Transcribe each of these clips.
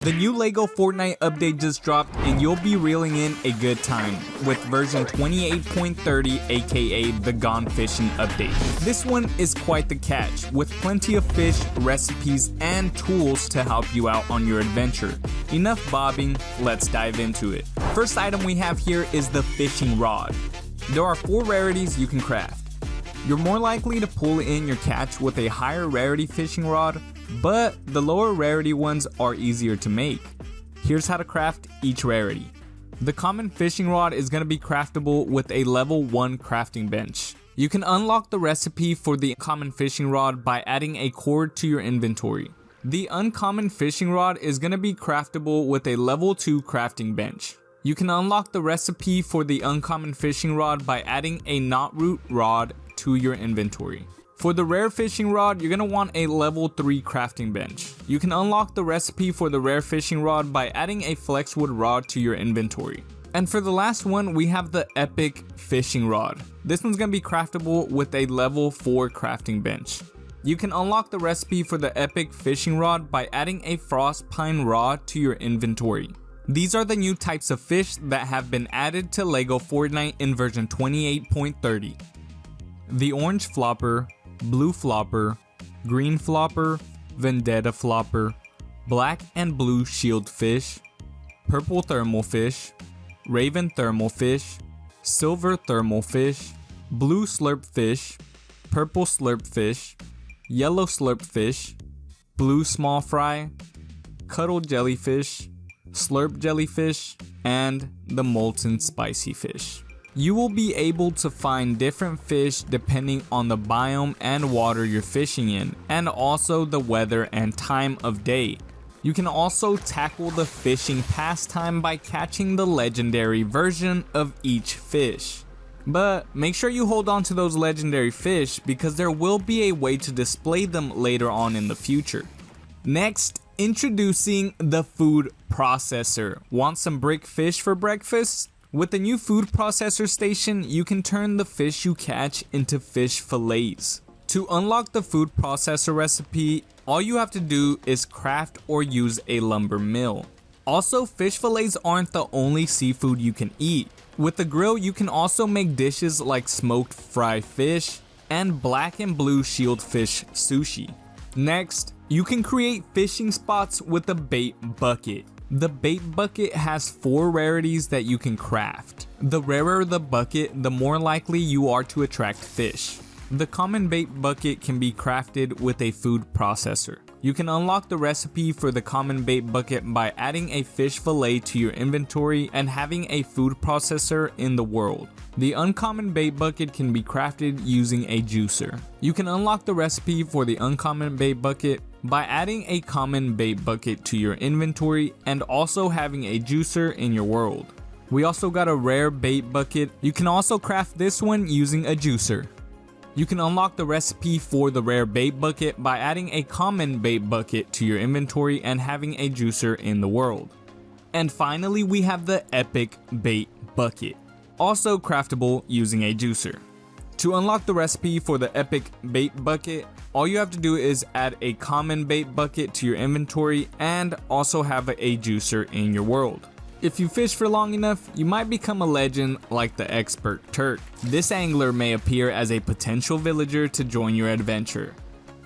The new LEGO Fortnite update just dropped and you'll be reeling in a good time with version 28.30 aka the Gone Fishing update. This one is quite the catch with plenty of fish, recipes, and tools to help you out on your adventure. Enough bobbing, let's dive into it. First item we have here is the fishing rod. There are 4 rarities you can craft. You're more likely to pull in your catch with a higher rarity fishing rod, but the lower rarity ones are easier to make. Here's how to craft each rarity. The common fishing rod is going to be craftable with a level 1 crafting bench. You can unlock the recipe for the common fishing rod by adding a cord to your inventory. The uncommon fishing rod is going to be craftable with a level 2 crafting bench. You can unlock the recipe for the uncommon fishing rod by adding a knotroot rod to your inventory. For the rare fishing rod, you're going to want a level 3 crafting bench. You can unlock the recipe for the rare fishing rod by adding a flexwood rod to your inventory. And for the last one, we have the epic fishing rod. This one's going to be craftable with a level 4 crafting bench. You can unlock the recipe for the epic fishing rod by adding a frost pine rod to your inventory. These are the new types of fish that have been added to LEGO Fortnite in version 28.30. The orange flopper, blue flopper, green flopper, vendetta flopper, black and blue shield fish, purple thermal fish, raven thermal fish, silver thermal fish, blue slurp fish, purple slurp fish, yellow slurp fish, blue small fry, cuddle jellyfish, slurp jellyfish, and the molten spicy fish. You will be able to find different fish depending on the biome and water you're fishing in, and also the weather and time of day. You can also tackle the fishing pastime by catching the legendary version of each fish. But make sure you hold on to those legendary fish because there will be a way to display them later on in the future. Next, introducing the food processor. Want some brick fish for breakfast? With the new food processor station, you can turn the fish you catch into fish fillets. To unlock the food processor recipe, all you have to do is craft or use a lumber mill. Also, fish fillets aren't the only seafood you can eat. With the grill, you can also make dishes like smoked fried fish and black and blue shield fish sushi. Next, you can create fishing spots with a bait bucket. The bait bucket has 4 rarities that you can craft. The rarer the bucket, the more likely you are to attract fish. The common bait bucket can be crafted with a food processor. You can unlock the recipe for the common bait bucket by adding a fish fillet to your inventory and having a food processor in the world. The uncommon bait bucket can be crafted using a juicer. You can unlock the recipe for the uncommon bait bucket by adding a common bait bucket to your inventory and also having a juicer in your world. We also got a rare bait bucket. You can also craft this one using a juicer. You can unlock the recipe for the rare bait bucket by adding a common bait bucket to your inventory and having a juicer in the world. And finally, we have the epic bait bucket, also craftable using a juicer. To unlock the recipe for the epic bait bucket, all you have to do is add a common bait bucket to your inventory and also have a juicer in your world. If you fish for long enough, you might become a legend like the expert Turk. This angler may appear as a potential villager to join your adventure.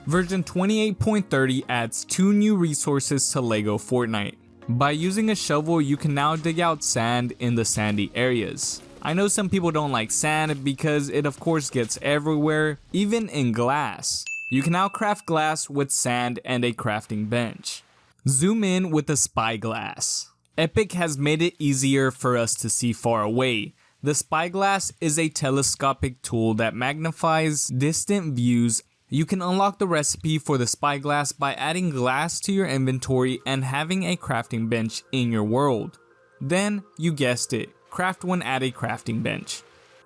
Version 28.30 adds 2 new resources to LEGO Fortnite. By using a shovel, you can now dig out sand in the sandy areas. I know some people don't like sand because it of course gets everywhere, even in glass. You can now craft glass with sand and a crafting bench. Zoom in with a spyglass. Epic has made it easier for us to see far away. The spyglass is a telescopic tool that magnifies distant views. You can unlock the recipe for the spyglass by adding glass to your inventory and having a crafting bench in your world. Then, you guessed it, craft one at a crafting bench.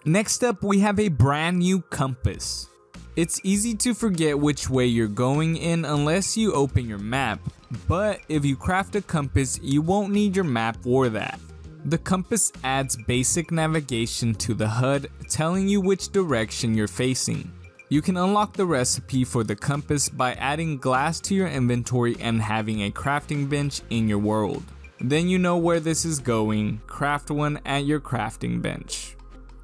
Next up, we have a brand new compass. It's easy to forget which way you're going in unless you open your map, but if you craft a compass, you won't need your map for that. The compass adds basic navigation to the HUD, telling you which direction you're facing. You can unlock the recipe for the compass by adding glass to your inventory and having a crafting bench in your world. Then you know where this is going, craft one at your crafting bench.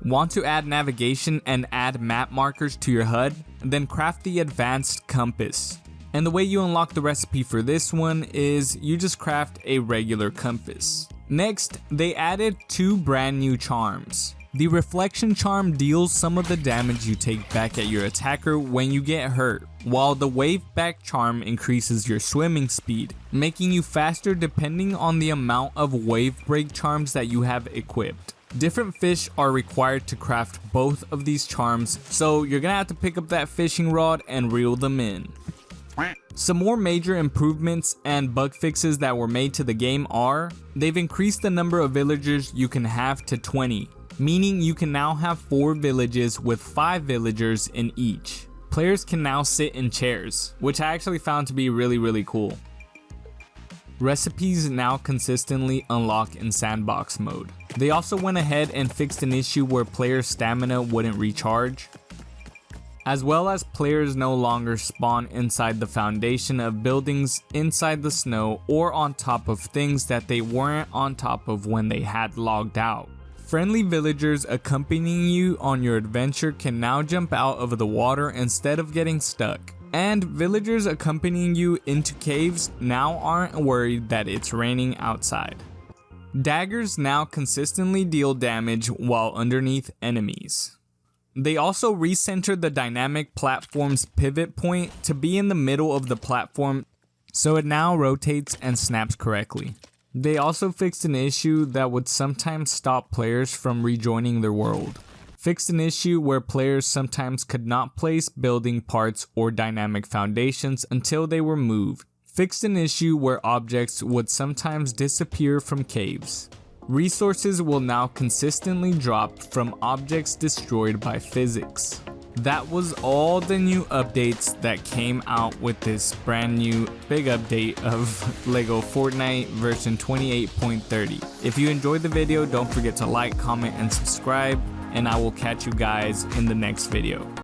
Want to add navigation and add map markers to your HUD? Then craft the advanced compass. And the way you unlock the recipe for this one is you just craft a regular compass. Next, they added 2 brand new charms. The reflection charm deals some of the damage you take back at your attacker when you get hurt, while the wave back charm increases your swimming speed, making you faster depending on the amount of wave break charms that you have equipped. Different fish are required to craft both of these charms, so you're gonna have to pick up that fishing rod and reel them in. Some more major improvements and bug fixes that were made to the game are, they've increased the number of villagers you can have to 20, meaning you can now have 4 villages with 5 villagers in each. Players can now sit in chairs, which I actually found to be really cool. Recipes now consistently unlock in sandbox mode. They also went ahead and fixed an issue where players' stamina wouldn't recharge, as well as players no longer spawn inside the foundation of buildings inside the snow or on top of things that they weren't on top of when they had logged out. Friendly villagers accompanying you on your adventure can now jump out of the water instead of getting stuck. And villagers accompanying you into caves now aren't worried that it's raining outside. Daggers now consistently deal damage while underneath enemies. They also recentered the dynamic platform's pivot point to be in the middle of the platform, so it now rotates and snaps correctly. They also fixed an issue that would sometimes stop players from rejoining their world. Fixed an issue where players sometimes could not place building parts or dynamic foundations until they were moved. Fixed an issue where objects would sometimes disappear from caves. Resources will now consistently drop from objects destroyed by physics. That was all the new updates that came out with this brand new big update of LEGO Fortnite version 28.30. If you enjoyed the video, don't forget to like, comment, and subscribe, and I will catch you guys in the next video.